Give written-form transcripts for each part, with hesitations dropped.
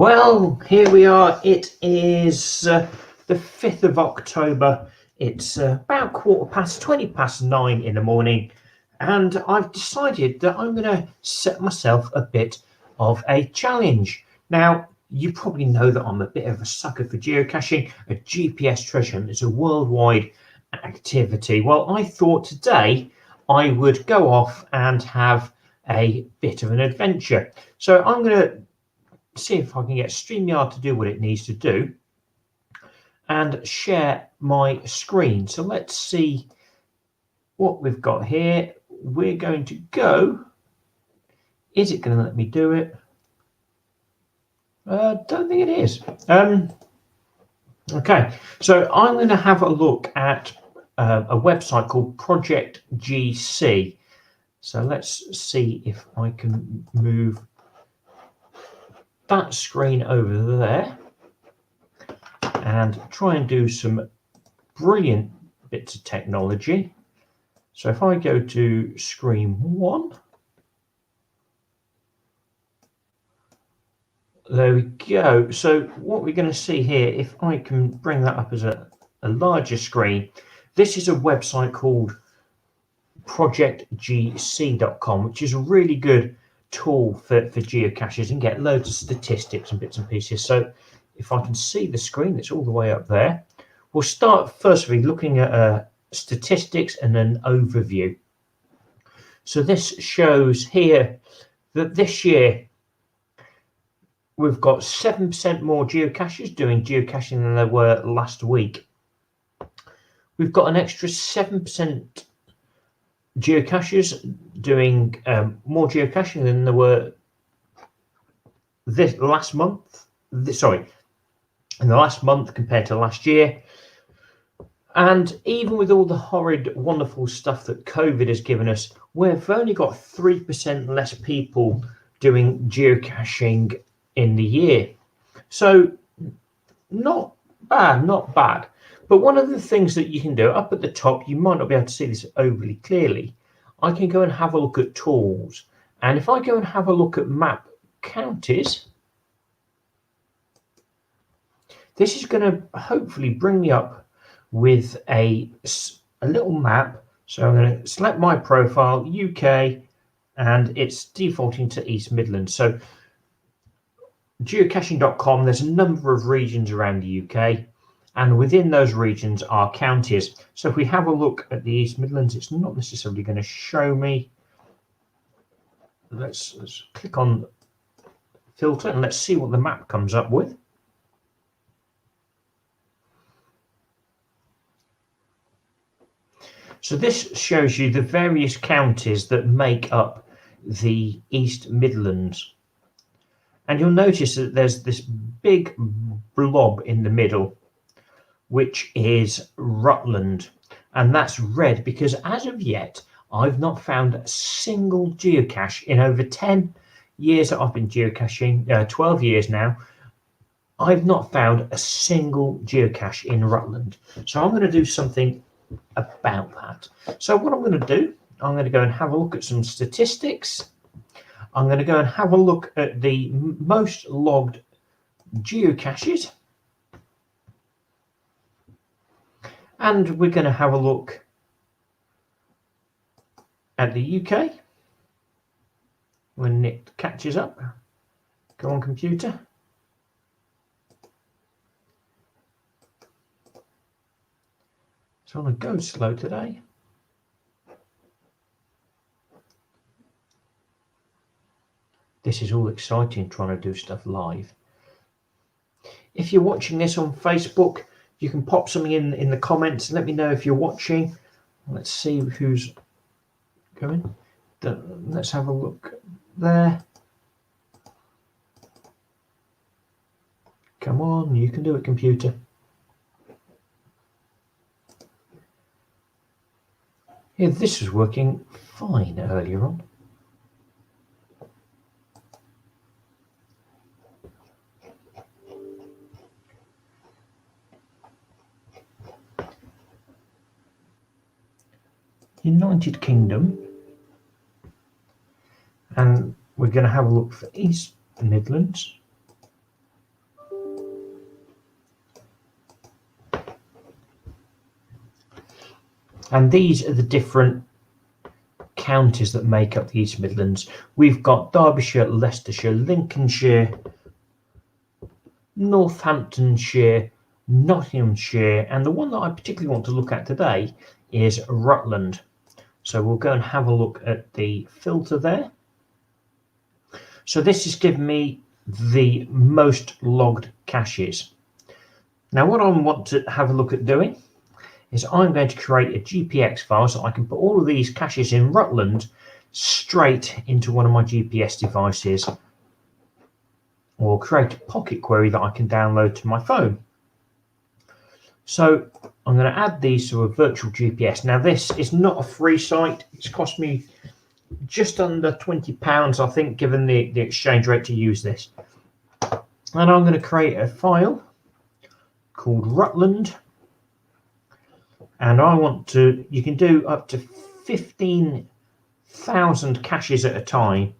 Well, here we are. It is the 5th of October. It's about 9:15 in the morning, and I've decided that I'm going to set myself a bit of a challenge. Now, you probably know that I'm a bit of a sucker for geocaching. A GPS treasure hunt is a worldwide activity. Well, I thought today I would go off and have a bit of an adventure. So I'm going to see if I can get StreamYard to do what it needs to do and share my screen. So let's see what we've got here. We're going to go. Is it going to let me do it? Don't think it is. Okay, so I'm going to have a look at a website called Project GC. So let's see if I can move that screen over there and try and do some brilliant bits of technology. So if I go to screen 1, there we go. So what we're going to see here, if I can bring that up as a larger screen, this is a website called projectgc.com, which is a really good tool for geocaches and get loads of statistics and bits and pieces. So if I can see the screen, it's all the way up there. We'll start firstly looking at statistics and an overview. So this shows here that this year we've got 7% more geocaches doing geocaching than there were last week. We've got an extra 7% geocachers doing more geocaching than there were this last month. In the last month compared to last year. And even with all the horrid, wonderful stuff that COVID has given us, we've only got 3% less people doing geocaching in the year. So not bad. But one of the things that you can do up at the top, you might not be able to see this overly clearly. I can go and have a look at tools. And if I go and have a look at map counties, this is going to hopefully bring me up with a little map. So I'm going to select my profile, UK, and it's defaulting to East Midlands. So geocaching.com, there's a number of regions around the UK, and within those regions are counties. So if we have a look at the East Midlands, it's not necessarily going to show me. Let's click on filter and let's see what the map comes up with. So this shows you the various counties that make up the East Midlands. And you'll notice that there's this big blob in the middle, which is Rutland. And that's red because as of yet, I've not found a single geocache in over 10 years that I've been geocaching, 12 years now. I've not found a single geocache in Rutland. So I'm going to do something about that. So what I'm going to do, I'm going to go and have a look at some statistics. I'm going to go and have a look at the most logged geocaches. And we're going to have a look at the UK when it catches up. Go on, computer. It's on a go slow today. This is all exciting, trying to do stuff live. If you're watching this on Facebook, you can pop something in the comments. Let me know if you're watching. Let's see who's going. Let's have a look there. Come on, you can do it, computer. Yeah, this was working fine earlier on. United Kingdom, and we're going to have a look for East Midlands. And these are the different counties that make up the East Midlands. We've got Derbyshire, Leicestershire, Lincolnshire, Northamptonshire, Nottinghamshire, and the one that I particularly want to look at today is Rutland. So we'll go and have a look at the filter there. So this is giving me the most logged caches. Now what I want to have a look at doing is I'm going to create a GPX file so I can put all of these caches in Rutland straight into one of my GPS devices, or create a pocket query that I can download to my phone. So I'm going to add these to a virtual GPS. Now this is not a free site. It's cost me just under £20, I think, given the exchange rate to use this. And I'm going to create a file called Rutland. And I want to, you can do up to 15,000 caches at a time.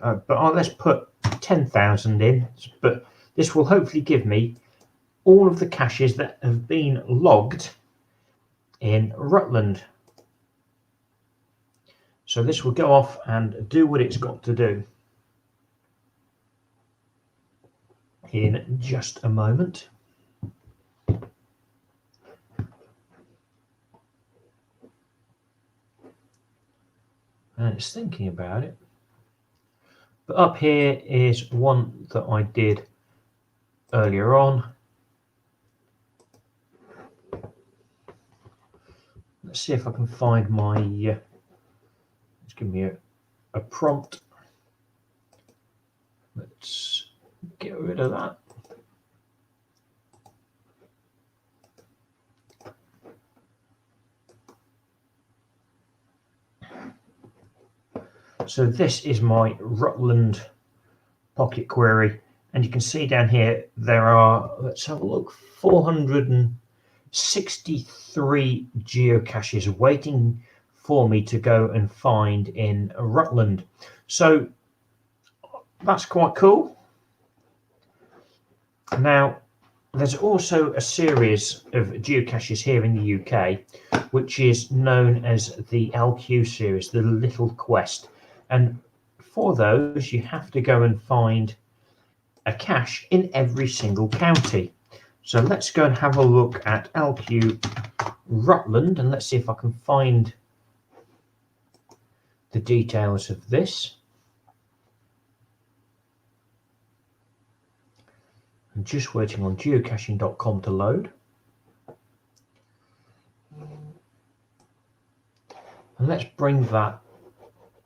But let's put 10,000 in. But this will hopefully give me all of the caches that have been logged in Rutland. So this will go off and do what it's got to do in just a moment. And it's thinking about it. But up here is one that I did earlier on. Let's see if I can find my, let's give me a prompt. Let's get rid of that. So this is my Rutland pocket query, and you can see down here there are, let's have a look, 463 geocaches waiting for me to go and find in Rutland. So that's quite cool. Now there's also a series of geocaches here in the UK which is known as the LQ series, the Little Quest. And for those, you have to go and find a cache in every single county. So let's go and have a look at LQ Rutland, and let's see if I can find the details of this. I'm just waiting on geocaching.com to load. And let's bring that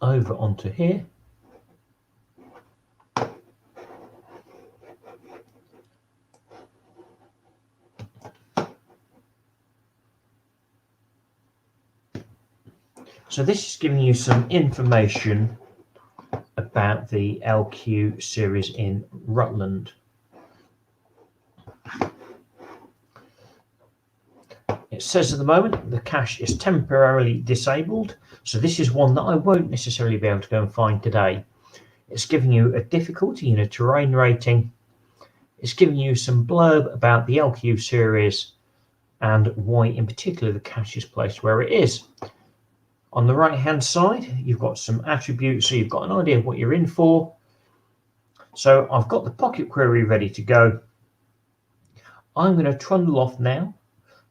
over onto here. So this is giving you some information about the LQ series in Rutland. It says at the moment the cache is temporarily disabled, so this is one that I won't necessarily be able to go and find today. It's giving you a difficulty and a terrain rating. It's giving you some blurb about the LQ series and why in particular the cache is placed where it is. On the right hand side you've got some attributes, so you've got an idea of what you're in for. So I've got the pocket query ready to go. I'm going to trundle off now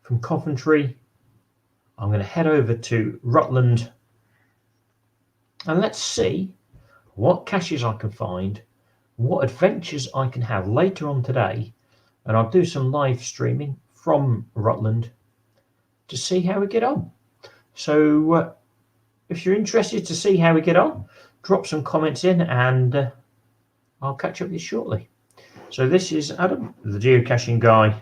from Coventry. I'm going to head over to Rutland and let's see what caches I can find, what adventures I can have later on today, and I'll do some live streaming from Rutland to see how we get on. So if you're interested to see how we get on, drop some comments in and I'll catch up with you shortly. So this is Adam, the geocaching guy.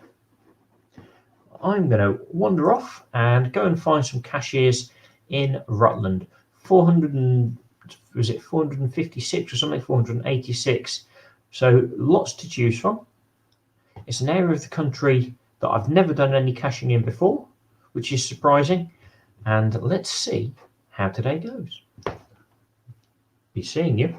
I'm going to wander off and go and find some caches in Rutland. 456 or something, 486. So lots to choose from. It's an area of the country that I've never done any caching in before, which is surprising. And let's see how today goes. Be seeing you.